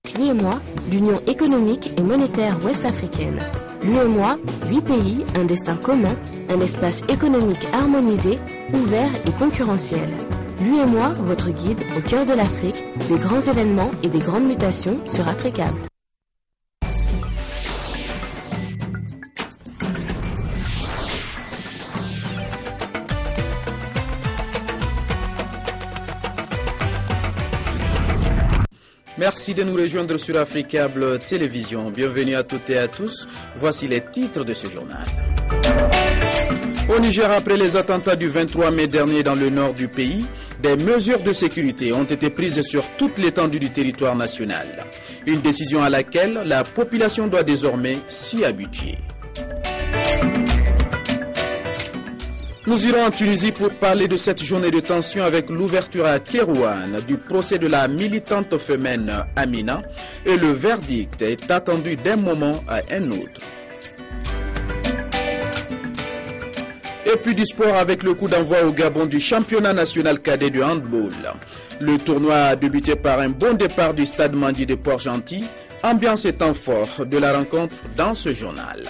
avec l'UEMOA, l'Union économique et monétaire ouest-africaine. L'UEMOA, 8 pays, un destin commun, un espace économique harmonisé, ouvert et concurrentiel. L'UEMOA, votre guide au cœur de l'Afrique, des grands événements et des grandes mutations sur Africable. Merci de nous rejoindre sur Africable Télévision. Bienvenue à toutes et à tous. Voici les titres de ce journal. Au Niger, après les attentats du 23 mai dernier dans le nord du pays, des mesures de sécurité ont été prises sur toute l'étendue du territoire national. Une décision à laquelle la population doit désormais s'y habituer. Nous irons en Tunisie pour parler de cette journée de tension avec l'ouverture à Kérouane du procès de la militante femelle Amina et le verdict est attendu d'un moment à un autre. Et puis du sport avec le coup d'envoi au Gabon du championnat national cadet de handball. Le tournoi a débuté par un bon départ du stade Mandi de Port-Gentil. Ambiance et temps fort de la rencontre dans ce journal.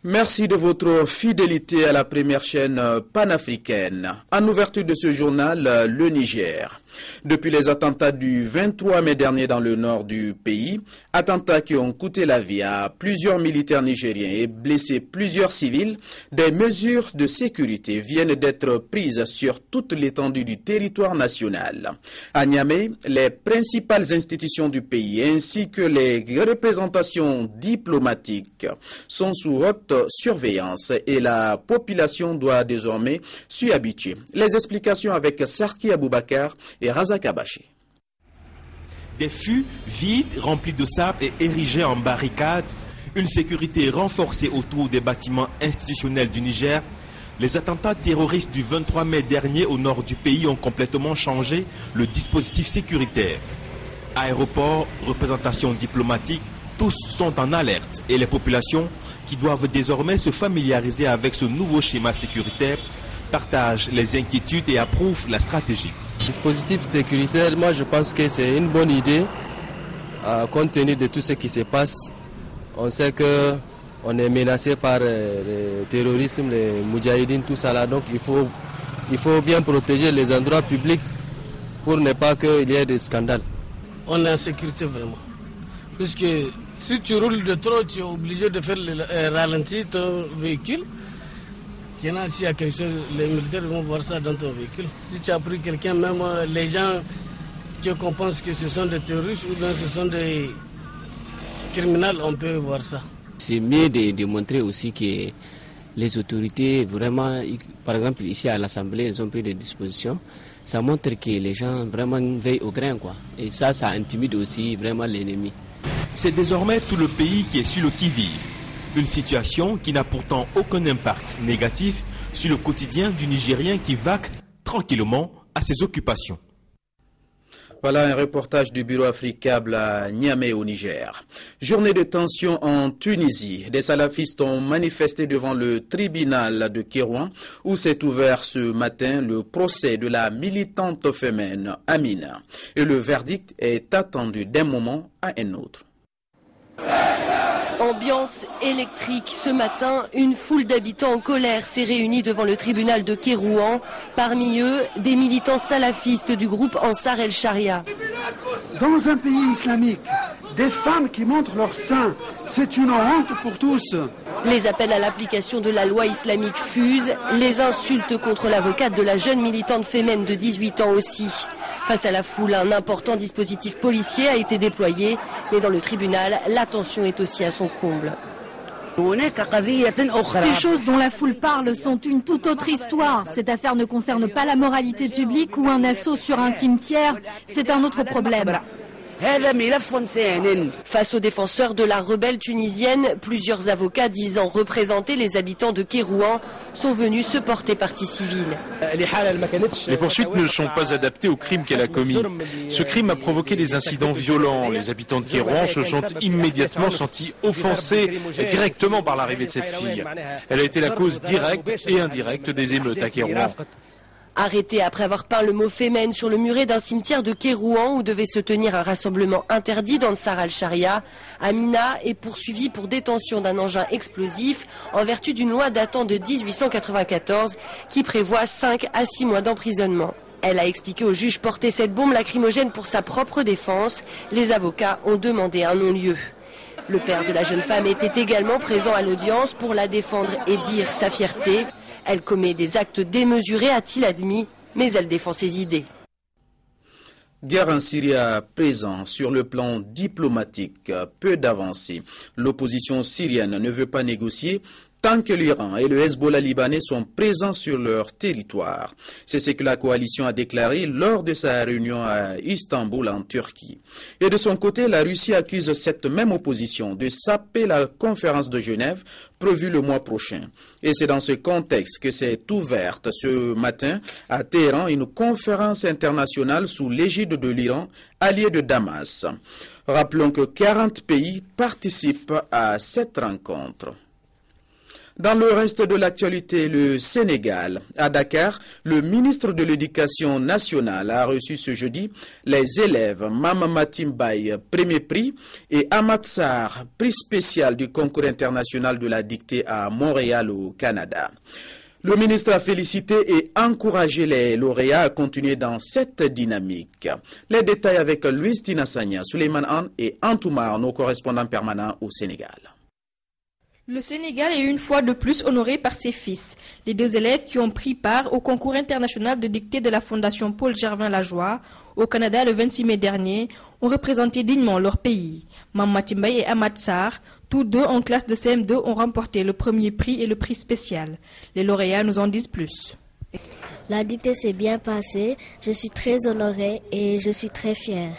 Merci de votre fidélité à la première chaîne panafricaine. En ouverture de ce journal, le Niger. Depuis les attentats du 23 mai dernier dans le nord du pays, attentats qui ont coûté la vie à plusieurs militaires nigériens et blessé plusieurs civils, des mesures de sécurité viennent d'être prises sur toute l'étendue du territoire national. À Niamey, les principales institutions du pays ainsi que les représentations diplomatiques sont sous haute surveillance et la population doit désormais s'y habituer. Les explications avec Sarki Aboubakar et Razak Abaché. Des fûts vides, remplis de sable et érigés en barricades, une sécurité renforcée autour des bâtiments institutionnels du Niger. Les attentats terroristes du 23 mai dernier au nord du pays ont complètement changé le dispositif sécuritaire. Aéroports, représentations diplomatiques, tous sont en alerte et les populations qui doivent désormais se familiariser avec ce nouveau schéma sécuritaire partagent les inquiétudes et approuvent la stratégie. Dispositif sécuritaire, moi je pense que c'est une bonne idée compte tenu de tout ce qui se passe. On sait qu'on est menacé par le terrorisme, les moudjahidines, tout ça là. Donc il faut bien protéger les endroits publics pour ne pas qu'il y ait des scandales. On est en sécurité vraiment. Puisque si tu roules de trop, tu es obligé de faire ralentir ton véhicule. S'il y a quelque chose, les militaires vont voir ça dans ton véhicule. Si tu as pris quelqu'un, même les gens qu'on pense que ce sont des terroristes ou bien ce sont des criminels, on peut voir ça. C'est mieux de montrer aussi que les autorités, vraiment, par exemple ici à l'Assemblée, ils ont pris des dispositions. Ça montre que les gens vraiment veillent au grain, quoi. Et ça intimide aussi vraiment l'ennemi. C'est désormais tout le pays qui est sur le qui-vive. Une situation qui n'a pourtant aucun impact négatif sur le quotidien du Nigérien qui vaque tranquillement à ses occupations. Voilà un reportage du bureau Africable à Niamey au Niger. Journée de tension en Tunisie. Des salafistes ont manifesté devant le tribunal de Kérouan où s'est ouvert ce matin le procès de la militante féminine Amina. Et le verdict est attendu d'un moment à un autre. Ambiance électrique. Ce matin, une foule d'habitants en colère s'est réunie devant le tribunal de Kérouan. Parmi eux, des militants salafistes du groupe Ansar el-Sharia. Dans un pays islamique, des femmes qui montrent leurs seins, c'est une honte pour tous. Les appels à l'application de la loi islamique fusent. Les insultes contre l'avocate de la jeune militante féminine de 18 ans aussi. Face à la foule, un important dispositif policier a été déployé, mais dans le tribunal, la tension est aussi à son comble. Ces choses dont la foule parle sont une toute autre histoire. Cette affaire ne concerne pas la moralité publique ou un assaut sur un cimetière, c'est un autre problème. Face aux défenseurs de la rebelle tunisienne, plusieurs avocats disant représenter les habitants de Kérouan sont venus se porter partie civile. Les poursuites ne sont pas adaptées au crime qu'elle a commis. Ce crime a provoqué des incidents violents. Les habitants de Kérouan se sont immédiatement sentis offensés directement par l'arrivée de cette fille. Elle a été la cause directe et indirecte des émeutes à Kérouan. Arrêtée après avoir peint le mot Femen sur le muret d'un cimetière de Kérouan où devait se tenir un rassemblement interdit dans le Ansar al-Sharia, Amina est poursuivie pour détention d'un engin explosif en vertu d'une loi datant de 1894 qui prévoit 5 à 6 mois d'emprisonnement. Elle a expliqué au juge porter cette bombe lacrymogène pour sa propre défense. Les avocats ont demandé un non-lieu. Le père de la jeune femme était également présent à l'audience pour la défendre et dire sa fierté. Elle commet des actes démesurés, a-t-il admis, mais elle défend ses idées. Guerre en Syrie à présent sur le plan diplomatique, peu d'avancées. L'opposition syrienne ne veut pas négocier tant que l'Iran et le Hezbollah libanais sont présents sur leur territoire. C'est ce que la coalition a déclaré lors de sa réunion à Istanbul en Turquie. Et de son côté, la Russie accuse cette même opposition de saper la conférence de Genève prévue le mois prochain. Et c'est dans ce contexte que s'est ouverte ce matin à Téhéran une conférence internationale sous l'égide de l'Iran, allié de Damas. Rappelons que 40 pays participent à cette rencontre. Dans le reste de l'actualité, le Sénégal, à Dakar, le ministre de l'Éducation nationale a reçu ce jeudi les élèves Mama Matimbaye, premier prix, et Ahmad Sarr, prix spécial du concours international de la dictée à Montréal au Canada. Le ministre a félicité et encouragé les lauréats à continuer dans cette dynamique. Les détails avec Louis Tinassania, Suleiman Anne et Antoumar, nos correspondants permanents au Sénégal. Le Sénégal est une fois de plus honoré par ses fils. Les 2 élèves qui ont pris part au concours international de dictée de la Fondation Paul Gervin-Lajoie au Canada le 26 mai dernier ont représenté dignement leur pays. Mama Timbaye et Ahmad Sarr, tous 2 en classe de CM2, ont remporté le premier prix et le prix spécial. Les lauréats nous en disent plus. La dictée s'est bien passée, je suis très honorée et je suis très fière.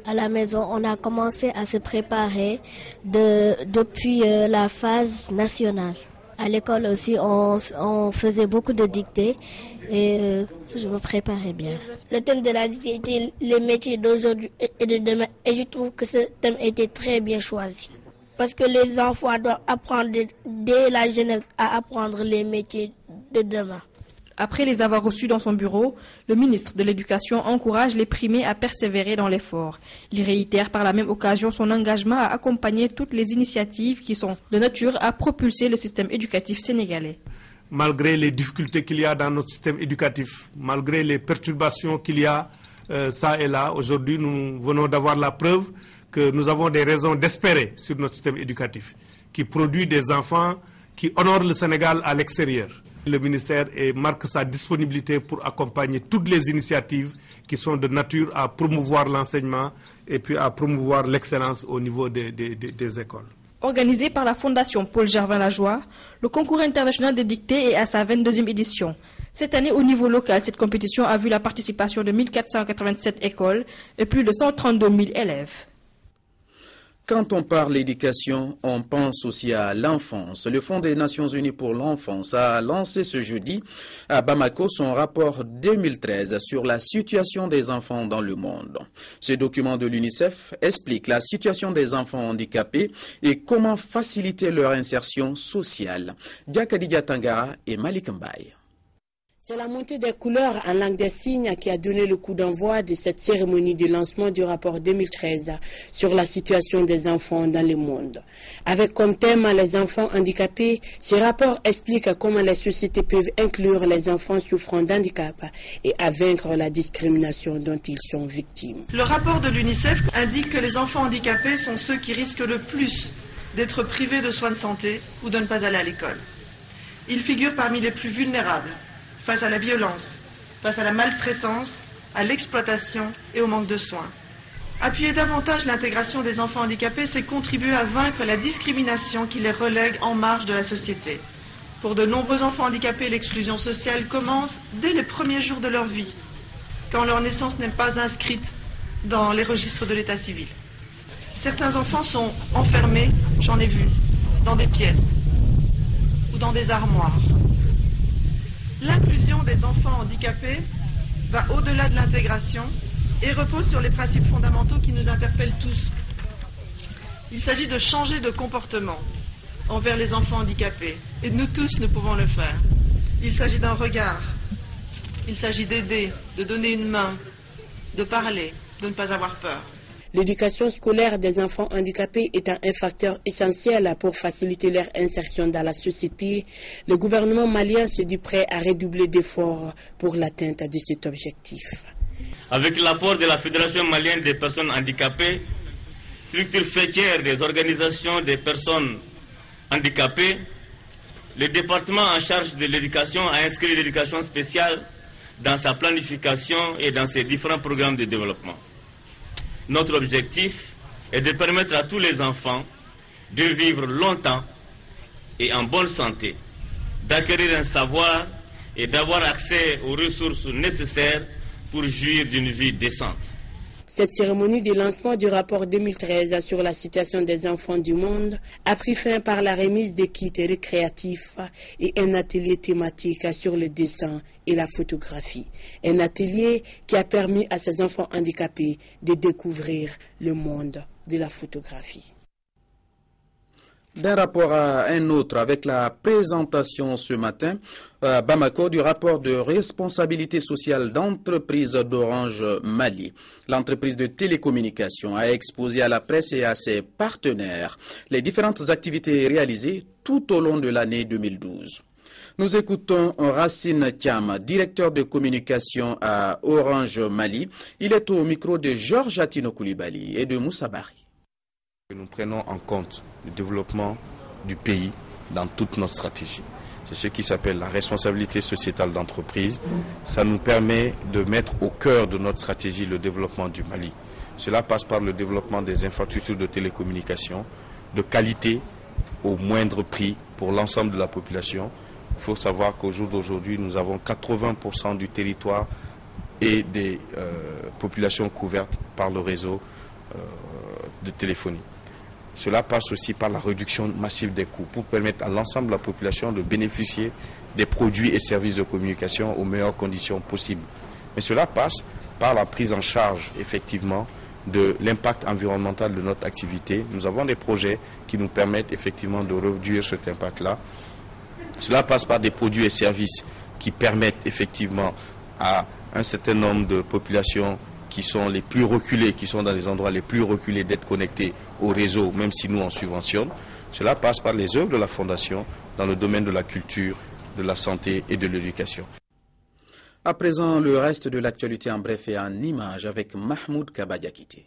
À la maison, on a commencé à se préparer depuis la phase nationale. À l'école aussi, on faisait beaucoup de dictées et je me préparais bien. Le thème de la dictée était les métiers d'aujourd'hui et de demain. Et je trouve que ce thème était très bien choisi. Parce que les enfants doivent apprendre dès la jeunesse à apprendre les métiers de demain. Après les avoir reçus dans son bureau, le ministre de l'Éducation encourage les primés à persévérer dans l'effort. Il réitère par la même occasion son engagement à accompagner toutes les initiatives qui sont de nature à propulser le système éducatif sénégalais. Malgré les difficultés qu'il y a dans notre système éducatif, malgré les perturbations qu'il y a ça et là, aujourd'hui nous venons d'avoir la preuve que nous avons des raisons d'espérer sur notre système éducatif, qui produit des enfants qui honorent le Sénégal à l'extérieur. Le ministère marque sa disponibilité pour accompagner toutes les initiatives qui sont de nature à promouvoir l'enseignement et puis à promouvoir l'excellence au niveau des écoles. Organisé par la Fondation Paul Gervin-Lajoie, le concours international de dictée est à sa 22e édition. Cette année, au niveau local, cette compétition a vu la participation de 1487 écoles et plus de 132 000 élèves. Quand on parle d'éducation, on pense aussi à l'enfance. Le Fonds des Nations Unies pour l'enfance a lancé ce jeudi à Bamako son rapport 2013 sur la situation des enfants dans le monde. Ce document de l'UNICEF explique la situation des enfants handicapés et comment faciliter leur insertion sociale. Diakadidia Tangara et Malik Mbaye. C'est la montée des couleurs en langue des signes qui a donné le coup d'envoi de cette cérémonie de lancement du rapport 2013 sur la situation des enfants dans le monde. Avec comme thème les enfants handicapés, ce rapport explique comment les sociétés peuvent inclure les enfants souffrant d'handicap et à vaincre la discrimination dont ils sont victimes. Le rapport de l'UNICEF indique que les enfants handicapés sont ceux qui risquent le plus d'être privés de soins de santé ou de ne pas aller à l'école. Ils figurent parmi les plus vulnérables face à la violence, face à la maltraitance, à l'exploitation et au manque de soins. Appuyer davantage l'intégration des enfants handicapés, c'est contribuer à vaincre la discrimination qui les relègue en marge de la société. Pour de nombreux enfants handicapés, l'exclusion sociale commence dès les premiers jours de leur vie, quand leur naissance n'est pas inscrite dans les registres de l'état civil. Certains enfants sont enfermés, j'en ai vu, dans des pièces ou dans des armoires. L'inclusion des enfants handicapés va au-delà de l'intégration et repose sur les principes fondamentaux qui nous interpellent tous. Il s'agit de changer de comportement envers les enfants handicapés et nous tous, nous pouvons le faire. Il s'agit d'un regard Il s'agit d'aider, de donner une main, de parler, de ne pas avoir peur. L'éducation scolaire des enfants handicapés étant un facteur essentiel pour faciliter leur insertion dans la société, le gouvernement malien se dit prêt à redoubler d'efforts pour l'atteinte de cet objectif. Avec l'apport de la Fédération malienne des personnes handicapées, structure faîtière des organisations des personnes handicapées, le département en charge de l'éducation a inscrit l'éducation spéciale dans sa planification et dans ses différents programmes de développement. Notre objectif est de permettre à tous les enfants de vivre longtemps et en bonne santé, d'acquérir un savoir et d'avoir accès aux ressources nécessaires pour jouir d'une vie décente. Cette cérémonie de lancement du rapport 2013 sur la situation des enfants du monde a pris fin par la remise des kits récréatifs et un atelier thématique sur le dessin et la photographie. Un atelier qui a permis à ces enfants handicapés de découvrir le monde de la photographie. D'un rapport à un autre, avec la présentation ce matin à Bamako du rapport de responsabilité sociale d'entreprise d'Orange Mali. L'entreprise de télécommunications a exposé à la presse et à ses partenaires les différentes activités réalisées tout au long de l'année 2012. Nous écoutons Racine Thiam, directeur de communication à Orange Mali. Il est au micro de Georges Atino Koulibaly et de Moussa Bari. Nous prenons en compte le développement du pays dans toute notre stratégie. C'est ce qui s'appelle la responsabilité sociétale d'entreprise. Ça nous permet de mettre au cœur de notre stratégie le développement du Mali. Cela passe par le développement des infrastructures de télécommunications, de qualité au moindre prix pour l'ensemble de la population. Il faut savoir qu'au jour d'aujourd'hui, nous avons 80% du territoire et des populations couvertes par le réseau de téléphonie. Cela passe aussi par la réduction massive des coûts pour permettre à l'ensemble de la population de bénéficier des produits et services de communication aux meilleures conditions possibles. Mais cela passe par la prise en charge effectivement de l'impact environnemental de notre activité. Nous avons des projets qui nous permettent effectivement de réduire cet impact-là. Cela passe par des produits et services qui permettent effectivement à un certain nombre de populations qui sont les plus reculés, qui sont dans les endroits les plus reculés d'être connectés au réseau, même si nous en subventionne. Cela passe par les œuvres de la Fondation dans le domaine de la culture, de la santé et de l'éducation. À présent, le reste de l'actualité en bref et en images avec Mahmoud Kabadiakité.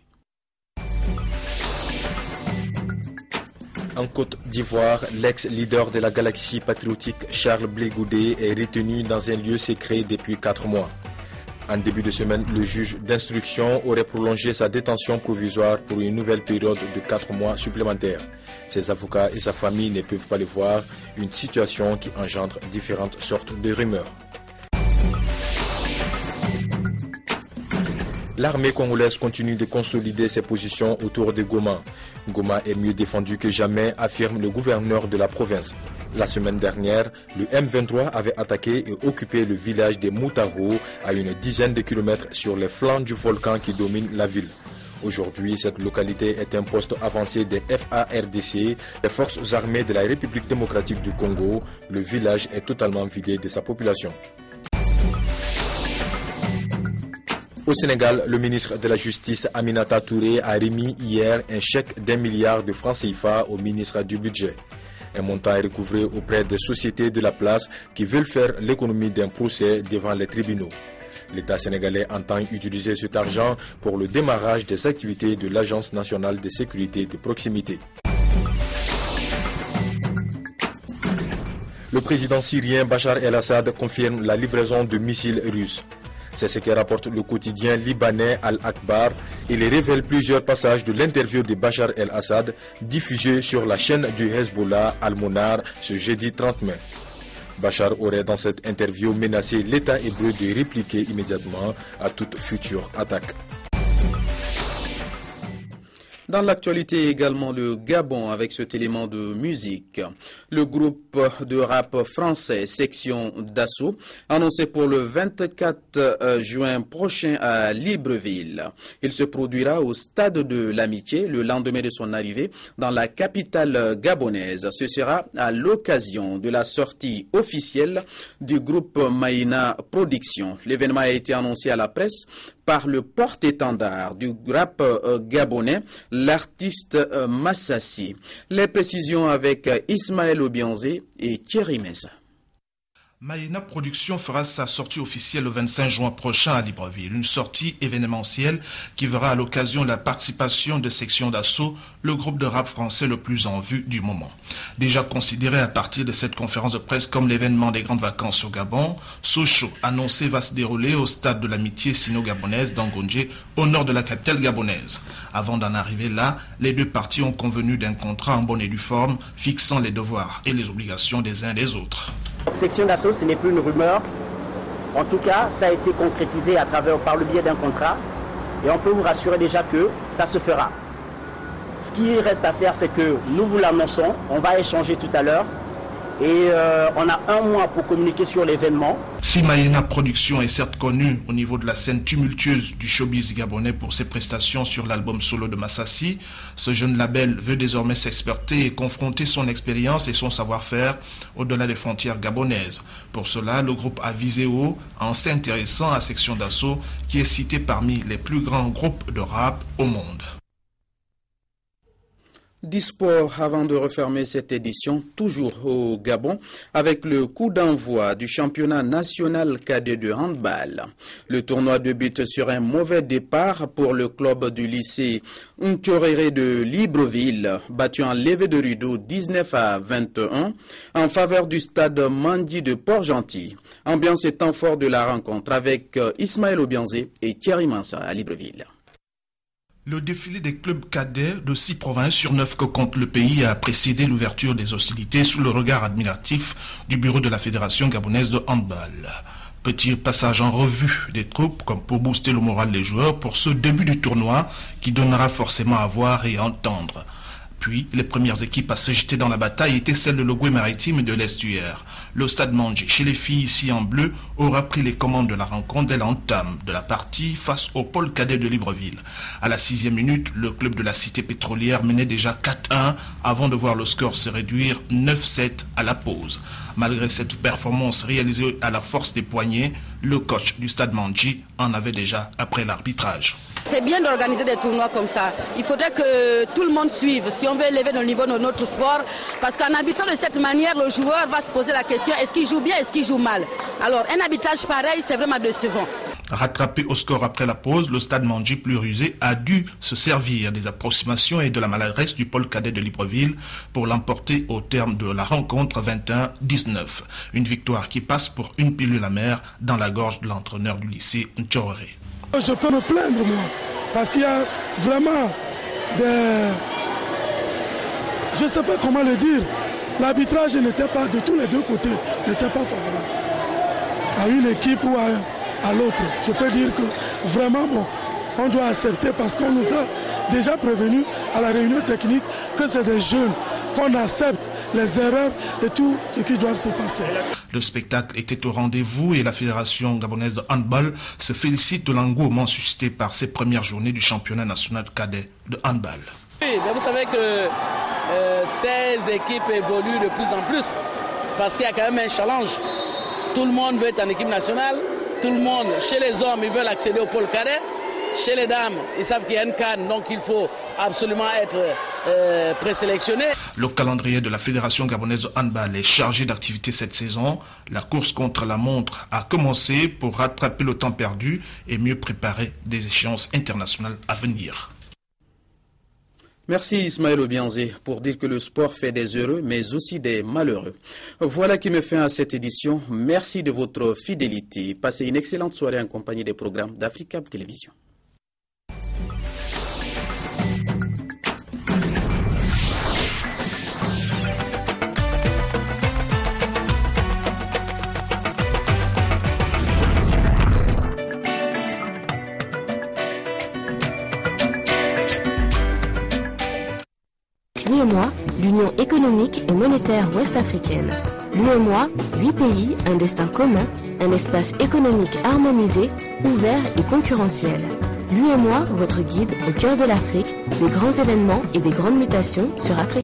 En Côte d'Ivoire, l'ex-leader de la galaxie patriotique Charles Blé Goudé est retenu dans un lieu secret depuis 4 mois. En début de semaine, le juge d'instruction aurait prolongé sa détention provisoire pour une nouvelle période de 4 mois supplémentaires. Ses avocats et sa famille ne peuvent pas le voir, une situation qui engendre différentes sortes de rumeurs. L'armée congolaise continue de consolider ses positions autour de Goma. Goma est mieux défendu que jamais, affirme le gouverneur de la province. La semaine dernière, le M23 avait attaqué et occupé le village de Moutaho à une dizaine de kilomètres sur les flancs du volcan qui domine la ville. Aujourd'hui, cette localité est un poste avancé des FARDC, les forces armées de la République démocratique du Congo. Le village est totalement vidé de sa population. Au Sénégal, le ministre de la Justice Aminata Touré a remis hier un chèque d'1 milliard de francs CFA au ministre du Budget. Un montant est recouvré auprès des sociétés de la place qui veulent faire l'économie d'un procès devant les tribunaux. L'État sénégalais entend utiliser cet argent pour le démarrage des activités de l'Agence nationale de sécurité de proximité. Le président syrien Bachar el-Assad confirme la livraison de missiles russes. C'est ce que rapporte le quotidien libanais Al-Akbar. Il révèle plusieurs passages de l'interview de Bachar el-Assad diffusée sur la chaîne du Hezbollah Al-Monar ce jeudi 30 mai. Bachar aurait dans cette interview menacé l'État hébreu de répliquer immédiatement à toute future attaque. Dans l'actualité également, le Gabon avec cet élément de musique. Le groupe de rap français Section d'Assaut annoncé pour le 24 juin prochain à Libreville. Il se produira au stade de l'Amitié le lendemain de son arrivée dans la capitale gabonaise. Ce sera à l'occasion de la sortie officielle du groupe Maïna Production. L'événement a été annoncé à la presse par le porte-étendard du rap gabonais, l'artiste Massassi. Les précisions avec Ismaël Obianzé et Thierry Meza. Maïna Production fera sa sortie officielle le 25 juin prochain à Libreville. Une sortie événementielle qui verra à l'occasion la participation de Section d'Assaut, le groupe de rap français le plus en vue du moment. Déjà considéré à partir de cette conférence de presse comme l'événement des grandes vacances au Gabon, ce show annoncé va se dérouler au stade de l'Amitié sino-gabonaise d'Angondje, au nord de la capitale gabonaise. Avant d'en arriver là, les deux parties ont convenu d'un contrat en bonne et due forme, fixant les devoirs et les obligations des uns et des autres. Section d'Assaut, ce n'est plus une rumeur. En tout cas, ça a été concrétisé par le biais d'un contrat. Et on peut vous rassurer déjà que ça se fera. Ce qui reste à faire, c'est que nous vous l'annonçons. On va échanger tout à l'heure. Et on a un mois pour communiquer sur l'événement. Si Maïna Production est certes connue au niveau de la scène tumultueuse du showbiz gabonais pour ses prestations sur l'album solo de Massassi, ce jeune label veut désormais s'experter et confronter son expérience et son savoir-faire au-delà des frontières gabonaises. Pour cela, le groupe a visé haut en s'intéressant à Section d'Assaut, qui est cité parmi les plus grands groupes de rap au monde. Disport avant de refermer cette édition, toujours au Gabon, avec le coup d'envoi du championnat national cadet de handball. Le tournoi débute sur un mauvais départ pour le club du lycée Ntchoréré de Libreville, battu en levée de rideau 19-21 en faveur du stade Mandi de Port-Gentil. Ambiance et temps fort de la rencontre avec Ismaël Obianzé et Thierry Mansa à Libreville. Le défilé des clubs cadets de 6 provinces sur 9 que compte le pays a précédé l'ouverture des hostilités sous le regard admiratif du bureau de la Fédération gabonaise de handball. Petit passage en revue des troupes comme pour booster le moral des joueurs pour ce début du tournoi qui donnera forcément à voir et à entendre. Puis, les premières équipes à se jeter dans la bataille étaient celles de l'Ogooué maritime et de l'Estuaire. Le stade Mandji, chez les filles ici en bleu, aura pris les commandes de la rencontre dès l'entame de la partie face au pôle cadet de Libreville. À la 6e minute, le club de la cité pétrolière menait déjà 4-1 avant de voir le score se réduire 9-7 à la pause. Malgré cette performance réalisée à la force des poignets, le coach du stade Mandji en avait déjà après l'arbitrage. C'est bien d'organiser des tournois comme ça. Il faudrait que tout le monde suive si on veut élever le niveau de notre sport. Parce qu'en arbitrant de cette manière, le joueur va se poser la question, est-ce qu'il joue bien, est-ce qu'il joue mal? Alors un arbitrage pareil, c'est vraiment décevant. Rattrapé au score après la pause, le stade Mandji plus rusé a dû se servir des approximations et de la maladresse du pôle cadet de Libreville pour l'emporter au terme de la rencontre 21-19. Une victoire qui passe pour une pilule amère dans la gorge de l'entraîneur du lycée Ntchoréré. Je peux me plaindre moi, parce qu'il y a vraiment des... Je ne sais pas comment le dire. L'arbitrage n'était pas, de tous les deux côtés, n'était pas favorable. À une équipe ou à l'autre. Je peux dire que vraiment, bon, on doit accepter parce qu'on nous a déjà prévenu à la réunion technique que c'est des jeunes, qu'on accepte les erreurs et tout ce qui doit se passer. Le spectacle était au rendez-vous et la Fédération gabonaise de handball se félicite de l'engouement suscité par ces premières journées du championnat national cadet de handball. Oui, mais vous savez que ces équipes évoluent de plus en plus parce qu'il y a quand même un challenge. Tout le monde veut être en équipe nationale, tout le monde, chez les hommes, ils veulent accéder au pôle cadet. Chez les dames, ils savent qu'il y a une CAN, donc il faut absolument être présélectionné. Le calendrier de la Fédération gabonaise de handball est chargé d'activités cette saison. La course contre la montre a commencé pour rattraper le temps perdu et mieux préparer des échéances internationales à venir. Merci Ismaël Obianzé pour dire que le sport fait des heureux mais aussi des malheureux. Voilà qui met fin à cette édition. Merci de votre fidélité. Passez une excellente soirée en compagnie des programmes d'Africa Télévision. l'Union économique et monétaire ouest-africaine. L'UEMOA, 8 pays, un destin commun, un espace économique harmonisé, ouvert et concurrentiel. L'UEMOA, votre guide au cœur de l'Afrique, des grands événements et des grandes mutations sur Afrique.